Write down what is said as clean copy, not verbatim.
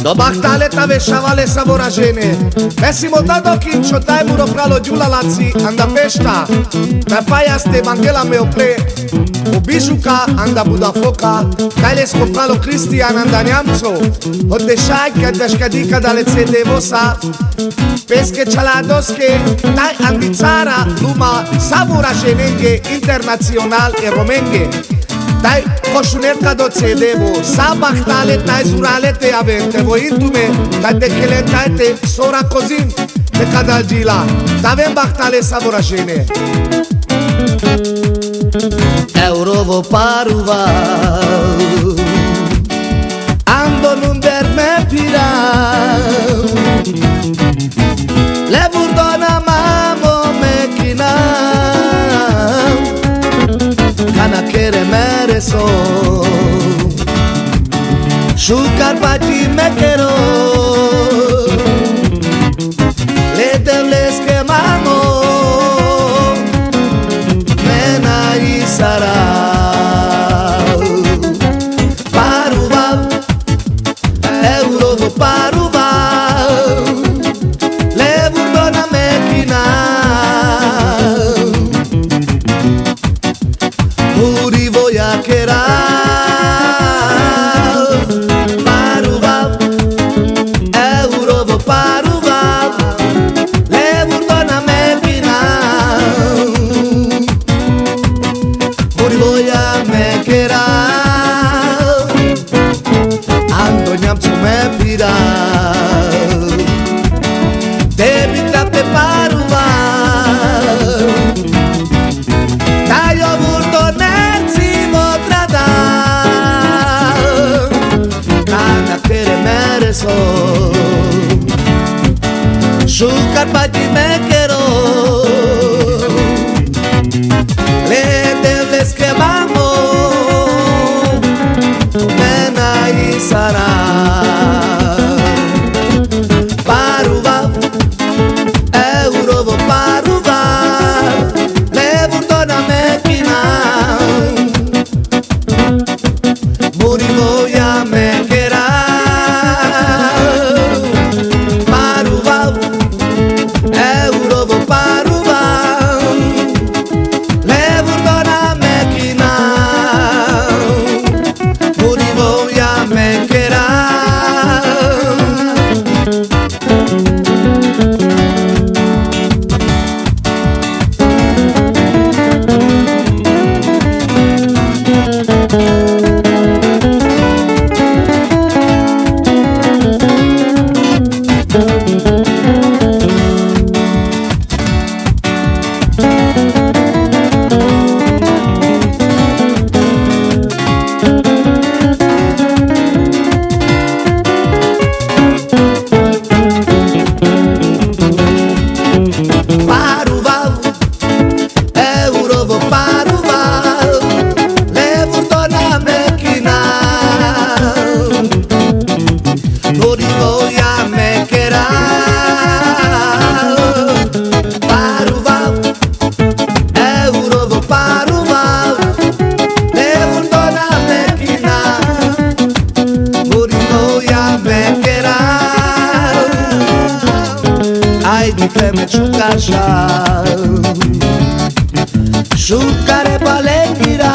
Do bachtaleta veshavale savoragene Pessimo dado kincho dai muro pralo giula lazzi anda pesta Na faiaste mangela meo ple O bijuca anda budafoca Kailes compralo Cristian anda neamțo O deșai că deșcadica da lețe vosa Pesche cialadoske dai andițara Luma savoragene internațional e romenge Dai coșunerca do țedevo Sa bachtalet dai zuralete avente Vointume dai de chelentate Sora cozin de cadalgila Davem bachtale savoragene Eurovo paruva Ando nun derme pira Le vurdona mamo mechina Cana kere mere so Shukar pachi mekero Le devles que mamo Mena isara Paruval Eurovo paruval Le vurdona mechina Muri voia chera Paruval Eurovo paruval Le vurdona mechina Muri voia mechera Ando neamțu me pira Debita pe paruval Dai o vurdonenzi votrada Cana kere mere so Shukar pachi mekero Le devles que vamo Mena isara Paruval Eurovo paruval Le vurdona mechina Muri voia mechera Paruval Eurovo paruval Le vurdona mechina Muri voia mechera Paruval Eurovo paruval Le vurdona mechina Muri voia mechera Paruval Eurovo paruval Le vurdona mechina Muri voia mechera Ai di cleme ciucașa Șucare balengira